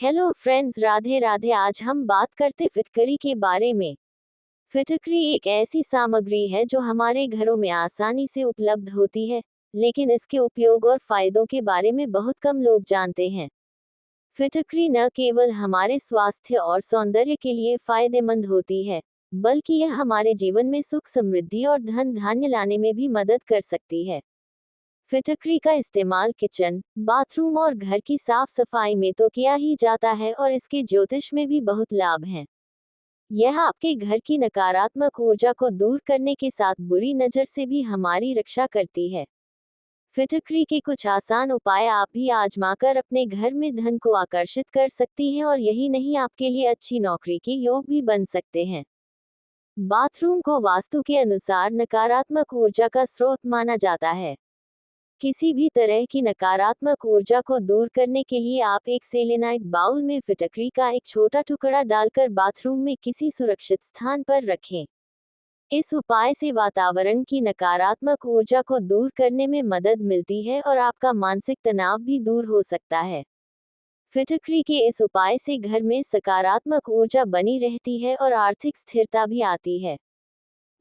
Hello friends, Radhe Radhe. आज हम बात करते फिटकरी के बारे में। फिटकरी एक ऐसी सामग्री है जो हमारे घरों में आसानी से उपलब्ध होती है, लेकिन इसके उपयोग और फायदों के बारे में बहुत कम लोग जानते हैं। फिटकरी न केवल हमारे स्वास्थ्य और सौंदर्य के लिए फायदेमंद होती है, बल्कि यह हमारे जीवन में सुख, समृद्धि और धन धान्य लाने में भी मदद कर सकती है। फिटकरी का इस्तेमाल किचन, बाथरूम और घर की साफ सफाई में तो किया ही जाता है और इसके ज्योतिष में भी बहुत लाभ हैं। यह आपके घर की नकारात्मक ऊर्जा को दूर करने के साथ बुरी नज़र से भी हमारी रक्षा करती है। फिटकरी के कुछ आसान उपाय आप भी आजमाकर अपने घर में धन को आकर्षित कर सकती हैं और यही नहीं, आपके लिए अच्छी नौकरी के योग भी बन सकते हैं। बाथरूम को वास्तु के अनुसार नकारात्मक ऊर्जा का स्रोत माना जाता है। किसी भी तरह की नकारात्मक ऊर्जा को दूर करने के लिए आप एक सेलेनाइट बाउल में फिटकरी का एक छोटा टुकड़ा डालकर बाथरूम में किसी सुरक्षित स्थान पर रखें। इस उपाय से वातावरण की नकारात्मक ऊर्जा को दूर करने में मदद मिलती है और आपका मानसिक तनाव भी दूर हो सकता है। फिटकरी के इस उपाय से घर में सकारात्मक ऊर्जा बनी रहती है और आर्थिक स्थिरता भी आती है।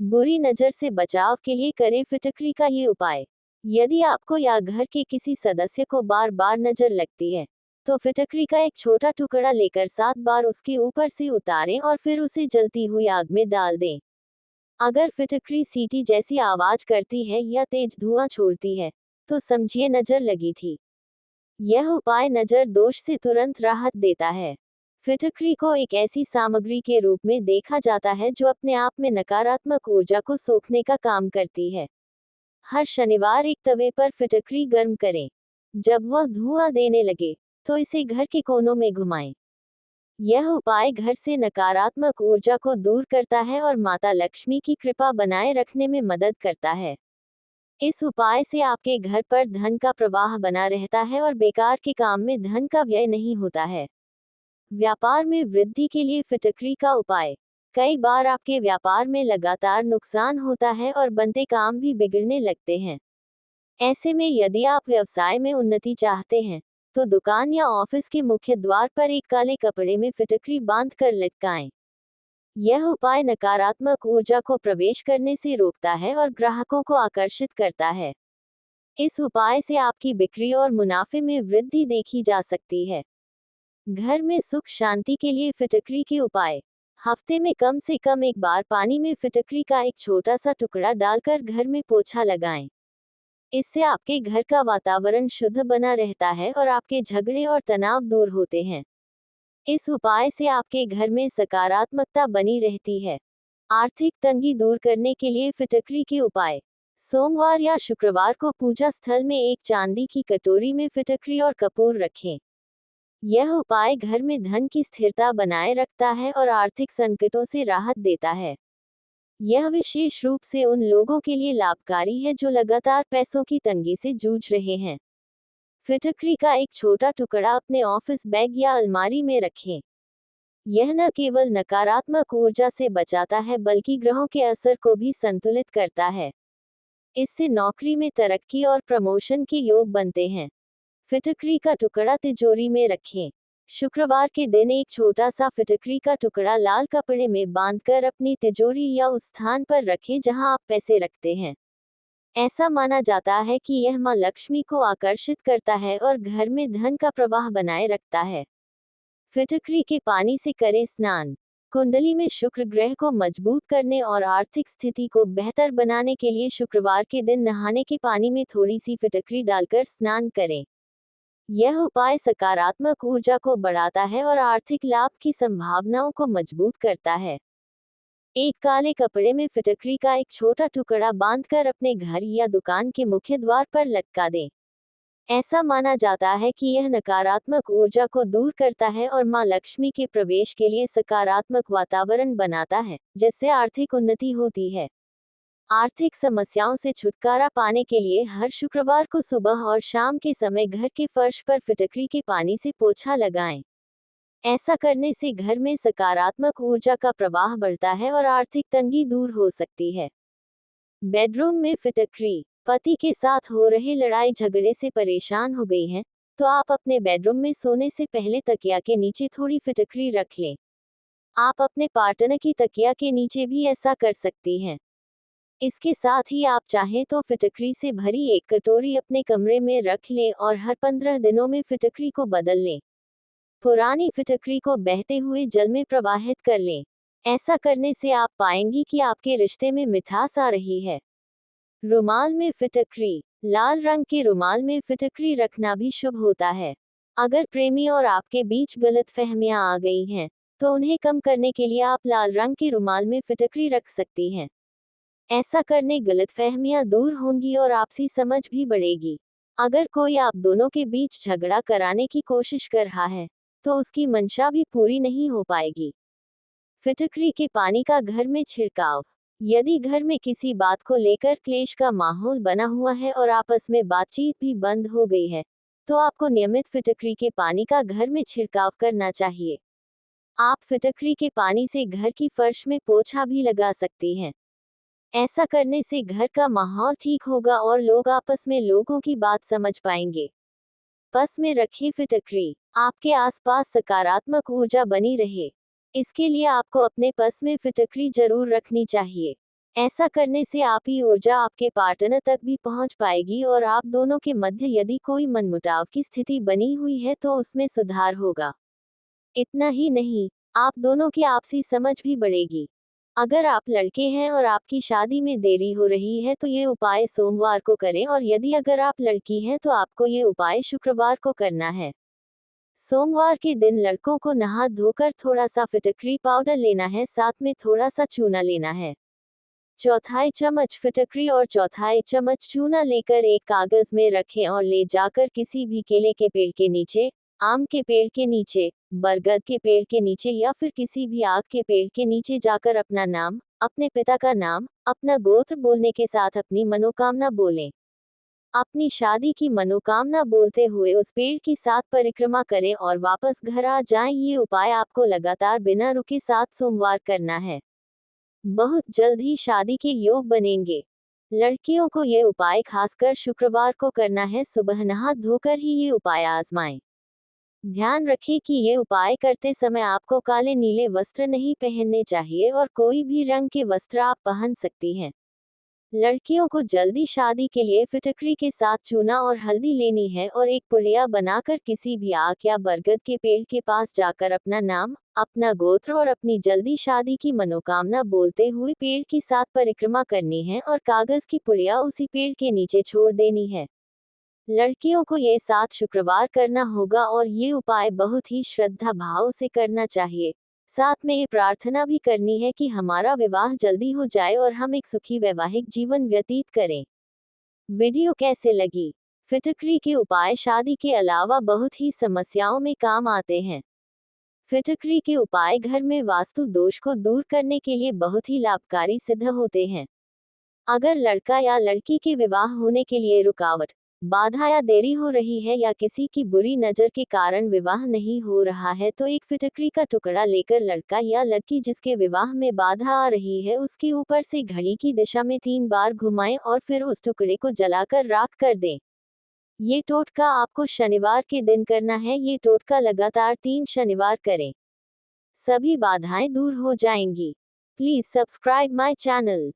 बुरी नज़र से बचाव के लिए करें फिटकरी का ये उपाय। यदि आपको या घर के किसी सदस्य को बार बार नजर लगती है, तो फिटकरी का एक छोटा टुकड़ा लेकर 7 बार उसके ऊपर से उतारें और फिर उसे जलती हुई आग में डाल दें। अगर फिटकरी सीटी जैसी आवाज करती है या तेज धुआं छोड़ती है, तो समझिए नजर लगी थी। यह उपाय नजर दोष से तुरंत राहत देता है। फिटकरी को एक ऐसी सामग्री के रूप में देखा जाता है जो अपने आप में नकारात्मक ऊर्जा को सोखने का काम करती है। हर शनिवार एक तवे पर फिटकरी गर्म करें। जब वह धुआं देने लगे, तो इसे घर के कोनों में घुमाएं। यह उपाय घर से नकारात्मक ऊर्जा को दूर करता है और माता लक्ष्मी की कृपा बनाए रखने में मदद करता है। इस उपाय से आपके घर पर धन का प्रवाह बना रहता है और बेकार के काम में धन का व्यय नहीं होता है। व्यापार में वृद्धि के लिए फिटकरी का उपाय। कई बार आपके व्यापार में लगातार नुकसान होता है और बनते काम भी बिगड़ने लगते हैं। ऐसे में यदि आप व्यवसाय में उन्नति चाहते हैं, तो दुकान या ऑफिस के मुख्य द्वार पर एक काले कपड़े में फिटकरी बांध कर लटकाएं। यह उपाय नकारात्मक ऊर्जा को प्रवेश करने से रोकता है और ग्राहकों को आकर्षित करता है। इस उपाय से आपकी बिक्री और मुनाफे में वृद्धि देखी जा सकती है। घर में सुख शांति के लिए फिटकरी के उपाय। हफ्ते में कम से कम एक बार पानी में फिटकरी का एक छोटा सा टुकड़ा डालकर घर में पोछा लगाएं। इससे आपके घर का वातावरण शुद्ध बना रहता है और आपके झगड़े और तनाव दूर होते हैं। इस उपाय से आपके घर में सकारात्मकता बनी रहती है। आर्थिक तंगी दूर करने के लिए फिटकरी के उपाय। सोमवार या शुक्रवार को पूजा स्थल में एक चांदी की कटोरी में फिटकरी और कपूर रखें। यह उपाय घर में धन की स्थिरता बनाए रखता है और आर्थिक संकटों से राहत देता है। यह विशेष रूप से उन लोगों के लिए लाभकारी है जो लगातार पैसों की तंगी से जूझ रहे हैं। फिटकरी का एक छोटा टुकड़ा अपने ऑफिस बैग या अलमारी में रखें। यह न केवल नकारात्मक ऊर्जा से बचाता है, बल्कि ग्रहों के असर को भी संतुलित करता है। इससे नौकरी में तरक्की और प्रमोशन के योग बनते हैं। फिटकरी का टुकड़ा तिजोरी में रखें। शुक्रवार के दिन एक छोटा सा फिटकरी का टुकड़ा लाल कपड़े में बांधकर अपनी तिजोरी या उस स्थान पर रखें जहां आप पैसे रखते हैं। ऐसा माना जाता है कि यह मां लक्ष्मी को आकर्षित करता है और घर में धन का प्रवाह बनाए रखता है। फिटकरी के पानी से करें स्नान। कुंडली में शुक्र ग्रह को मजबूत करने और आर्थिक स्थिति को बेहतर बनाने के लिए शुक्रवार के दिन नहाने के पानी में थोड़ी सी फिटकरी डालकर स्नान करें। यह उपाय सकारात्मक ऊर्जा को बढ़ाता है और आर्थिक लाभ की संभावनाओं को मजबूत करता है। एक काले कपड़े में फिटकरी का एक छोटा टुकड़ा बांधकर अपने घर या दुकान के मुख्य द्वार पर लटका दें। ऐसा माना जाता है कि यह नकारात्मक ऊर्जा को दूर करता है और मां लक्ष्मी के प्रवेश के लिए सकारात्मक वातावरण बनाता है, जिससे आर्थिक उन्नति होती है। आर्थिक समस्याओं से छुटकारा पाने के लिए हर शुक्रवार को सुबह और शाम के समय घर के फर्श पर फिटकरी के पानी से पोछा लगाएं। ऐसा करने से घर में सकारात्मक ऊर्जा का प्रवाह बढ़ता है और आर्थिक तंगी दूर हो सकती है। बेडरूम में फिटकरी। पति के साथ हो रहे लड़ाई झगड़े से परेशान हो गई हैं, तो आप अपने बेडरूम में सोने से पहले तकिया के नीचे थोड़ी फिटकरी रख लें। आप अपने पार्टनर की तकिया के नीचे भी ऐसा कर सकती हैं। इसके साथ ही आप चाहें तो फिटकरी से भरी एक कटोरी अपने कमरे में रख लें और हर 15 दिनों में फिटकरी को बदल लें। पुरानी फिटकरी को बहते हुए जल में प्रवाहित कर लें। ऐसा करने से आप पाएंगी कि आपके रिश्ते में मिठास आ रही है। रुमाल में फिटकरी। लाल रंग के रुमाल में फिटकरी रखना भी शुभ होता है। अगर प्रेमी और आपके बीच गलतफहमियां आ गई हैं, तो उन्हें कम करने के लिए आप लाल रंग के रुमाल में फिटकरी रख सकती हैं। ऐसा करने गलतफहमियां दूर होंगी और आपसी समझ भी बढ़ेगी। अगर कोई आप दोनों के बीच झगड़ा कराने की कोशिश कर रहा है, तो उसकी मंशा भी पूरी नहीं हो पाएगी। फिटकरी के पानी का घर में छिड़काव। यदि घर में किसी बात को लेकर क्लेश का माहौल बना हुआ है और आपस में बातचीत भी बंद हो गई है, तो आपको नियमित फिटकरी के पानी का घर में छिड़काव करना चाहिए। आप फिटकरी के पानी से घर की फर्श में पोछा भी लगा सकती हैं। ऐसा करने से घर का माहौल ठीक होगा और लोग आपस में लोगों की बात समझ पाएंगे। पर्स में रखी फिटकरी। आपके आसपास सकारात्मक ऊर्जा बनी रहे, इसके लिए आपको अपने पर्स में फिटकरी जरूर रखनी चाहिए। ऐसा करने से आपकी ऊर्जा आपके पार्टनर तक भी पहुंच पाएगी और आप दोनों के मध्य यदि कोई मनमुटाव की स्थिति बनी हुई है तो उसमें सुधार होगा। इतना ही नहीं, आप दोनों की आपसी समझ भी बढ़ेगी। अगर आप लड़के हैं और आपकी शादी में देरी हो रही है तो ये उपाय सोमवार को करें, और यदि अगर आप लड़की हैं तो आपको ये उपाय शुक्रवार को करना है। सोमवार के दिन लड़कों को नहा धोकर थोड़ा सा फिटकरी पाउडर लेना है, साथ में थोड़ा सा चूना लेना है। चौथाई चम्मच फिटकरी और चौथाई चम्मच चूना लेकर एक कागज में रखें और ले जाकर किसी भी केले के पेड़ के नीचे, आम के पेड़ के नीचे, बरगद के पेड़ के नीचे या फिर किसी भी आग के पेड़ के नीचे जाकर अपना नाम, अपने पिता का नाम, अपना गोत्र बोलने के साथ अपनी मनोकामना बोलें। अपनी शादी की मनोकामना बोलते हुए उस पेड़ की 7 परिक्रमा करें और वापस घर आ जाएं। ये उपाय आपको लगातार बिना रुके 7 सोमवार करना है। बहुत जल्द ही शादी के योग बनेंगे। लड़कियों को ये उपाय खासकर शुक्रवार को करना है। सुबह नहा धोकर ही ये उपाय आजमाएं। ध्यान रखें कि ये उपाय करते समय आपको काले नीले वस्त्र नहीं पहनने चाहिए और कोई भी रंग के वस्त्र आप पहन सकती हैं। लड़कियों को जल्दी शादी के लिए फिटकरी के साथ चूना और हल्दी लेनी है और एक पुड़िया बनाकर किसी भी आक या बरगद के पेड़ के पास जाकर अपना नाम, अपना गोत्र और अपनी जल्दी शादी की मनोकामना बोलते हुए पेड़ की 7 परिक्रमा करनी है और कागज की पुड़िया उसी पेड़ के नीचे छोड़ देनी है। लड़कियों को ये 7 शुक्रवार करना होगा और ये उपाय बहुत ही श्रद्धा भाव से करना चाहिए। साथ में ये प्रार्थना भी करनी है कि हमारा विवाह जल्दी हो जाए और हम एक सुखी वैवाहिक जीवन व्यतीत करें। वीडियो कैसे लगी? फिटकरी के उपाय शादी के अलावा बहुत ही समस्याओं में काम आते हैं। फिटकरी के उपाय घर में वास्तु दोष को दूर करने के लिए बहुत ही लाभकारी सिद्ध होते हैं। अगर लड़का या लड़की के विवाह होने के लिए रुकावट, बाधा या देरी हो रही है या किसी की बुरी नज़र के कारण विवाह नहीं हो रहा है, तो एक फिटकरी का टुकड़ा लेकर लड़का या लड़की जिसके विवाह में बाधा आ रही है उसके ऊपर से घड़ी की दिशा में 3 बार घुमाएं और फिर उस टुकड़े को जलाकर राख कर दें। ये टोटका आपको शनिवार के दिन करना है। ये टोटका लगातार 3 शनिवार करें। सभी बाधाएं दूर हो जाएंगी। Please subscribe my channel.